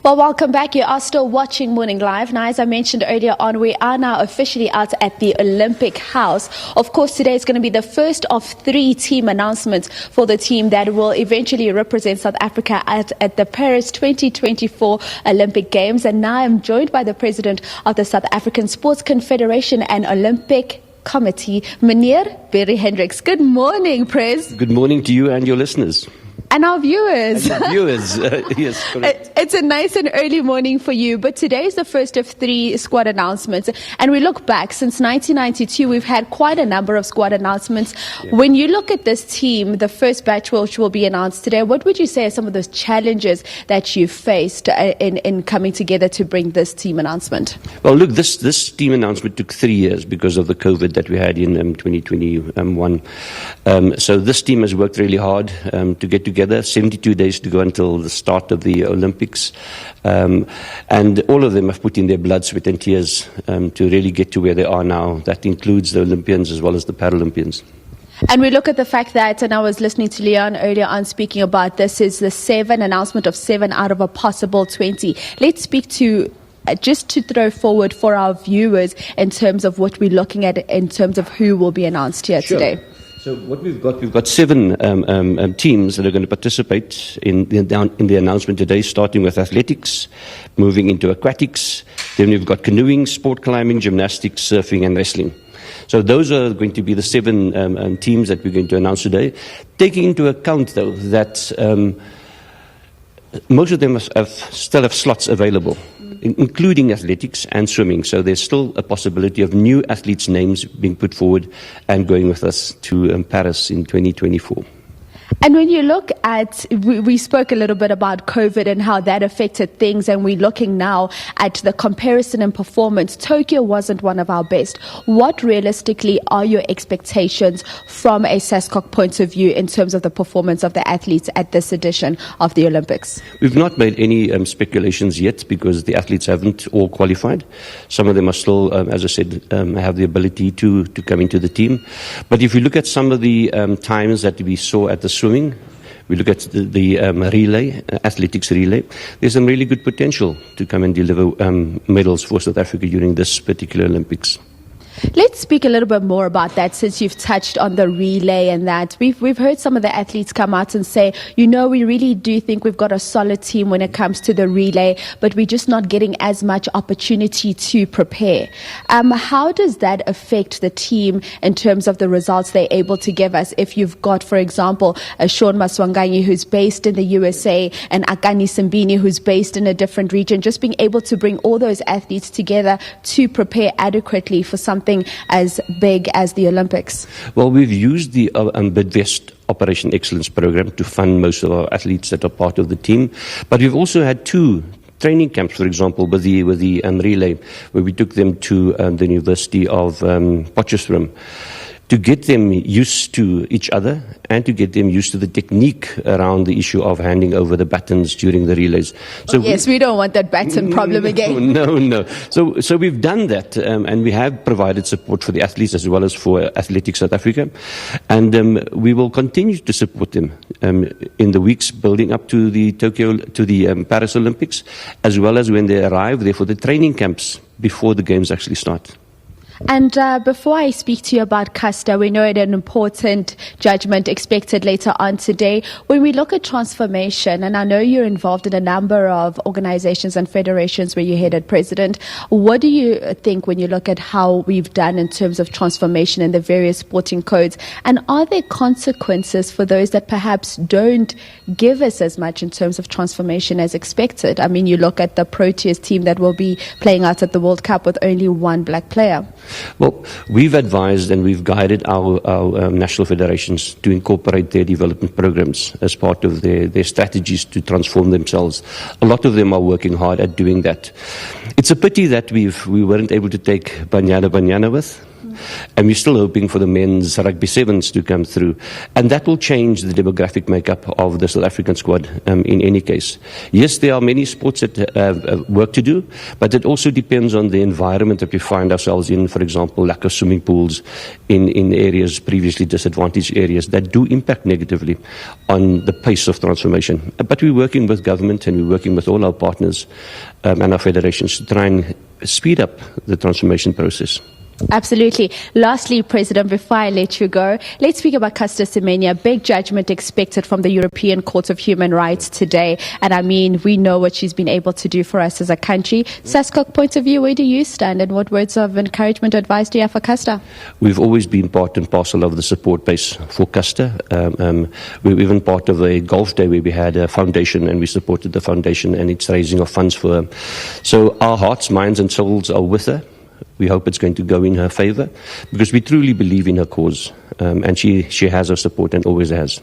Well, welcome back. You are still watching Morning Live. Now, as I mentioned earlier on, we are now officially out at the Olympic House. Of course, today is going to be the first of 3 team announcements for the team that will eventually represent South Africa at the Paris 2024 Olympic Games. And now I'm joined by the president of the South African Sports Confederation and Olympic Committee, Meneer Barry Hendricks. Good morning, Prez. Good morning to you and your listeners. And our viewers. Yes, correct. It's a nice and early morning for you, but today is the first of 3 squad announcements. And we look back, since 1992, we've had quite a number of squad announcements. Yeah. When you look at this team, the first batch which will be announced today, what would you say are some of those challenges that you faced in coming together to bring this team announcement? Well, look, this team announcement took 3 years because of the COVID that we had in 2021. So this team has worked really hard to get together. 72 days to go until the start of the Olympics, and all of them have put in their blood, sweat and tears to really get to where they are now. That includes the Olympians as well as the Paralympians. And we look at the fact that, and I was listening to Leon earlier on speaking about this, is the 7 announcement of 7 out of a possible 20. Let's speak to just to throw forward for our viewers in terms of what we're looking at in terms of who will be announced here today. So what we've got 7 teams that are going to participate in the announcement today, starting with athletics, moving into aquatics. Then we've got canoeing, sport climbing, gymnastics, surfing and wrestling. So those are going to be the 7 teams that we're going to announce today, taking into account, though, that most of them still have slots available, including athletics and swimming. So there's still a possibility of new athletes' names being put forward and going with us to Paris in 2024. And when you look at, we spoke a little bit about COVID and how that affected things, and we're looking now at the comparison in performance. Tokyo wasn't one of our best. What realistically are your expectations from a SASCOC point of view in terms of the performance of the athletes at this edition of the Olympics? We've not made any speculations yet because the athletes haven't all qualified. Some of them are still, as I said, have the ability to come into the team. But if you look at some of the times that we saw at the swimming, we look at the relay, athletics relay, there's some really good potential to come and deliver medals for South Africa during this particular Olympics. Let's speak a little bit more about that, since you've touched on the relay and that. We've heard some of the athletes come out and say, we really do think we've got a solid team when it comes to the relay, but we're just not getting as much opportunity to prepare. How does that affect the team in terms of the results they're able to give us? If you've got, for example, a Sean Maswanganyi who's based in the USA and Akani Simbini who's based in a different region, just being able to bring all those athletes together to prepare adequately for something as big as the Olympics? Well, we've used the Bidvest Operation Excellence program to fund most of our athletes that are part of the team. But we've also had 2 training camps, for example, with the relay, where we took them to the University of Potchefstroom to get them used to each other and to get them used to the technique around the issue of handing over the batons during the relays. So we don't want that baton problem again. No. So we've done that, and we have provided support for the athletes as well as for Athletics South Africa, and we will continue to support them in the weeks building up to the Paris Olympics, as well as when they arrive there for the training camps before the games actually start. And before I speak to you about Casta, we know it an important judgment expected later on today. When we look at transformation, and I know you're involved in a number of organizations and federations where you're headed president, what do you think when you look at how we've done in terms of transformation in the various sporting codes? And are there consequences for those that perhaps don't give us as much in terms of transformation as expected? I mean, you look at the Proteas team that will be playing out at the World Cup with only 1 black player. Well, we've advised and we've guided our national federations to incorporate their development programs as part of their strategies to transform themselves. A lot of them are working hard at doing that. It's a pity that we weren't able to take Banyana with. and we're still hoping for the men's rugby sevens to come through, and that will change the demographic makeup of the South African squad in any case. Yes, there are many sports that have work to do, but it also depends on the environment that we find ourselves in. For example, lack of swimming pools in areas, previously disadvantaged areas, that do impact negatively on the pace of transformation. But we're working with government and we're working with all our partners and our federations to try and speed up the transformation process. Absolutely. Lastly, President, before I let you go, let's speak about Casta. Big judgment expected from the European Court of Human Rights today. And I mean, we know what she's been able to do for us as a country. SASCOC point of view, where do you stand, and what words of encouragement or advice do you have for Casta? We've always been part and parcel of the support base for Casta. We're even part of a golf day where we had a foundation and we supported the foundation and its raising of funds for her. So our hearts, minds and souls are with her. We hope it's going to go in her favor because we truly believe in her cause, and she has our support and always has.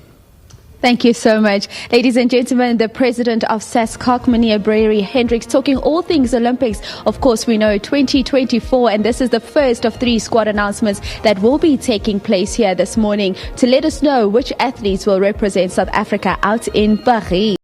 Thank you so much. Ladies and gentlemen, the president of SASCOC, Barry Hendricks, talking all things Olympics. Of course, we know 2024, and this is the first of 3 squad announcements that will be taking place here this morning to let us know which athletes will represent South Africa out in Paris.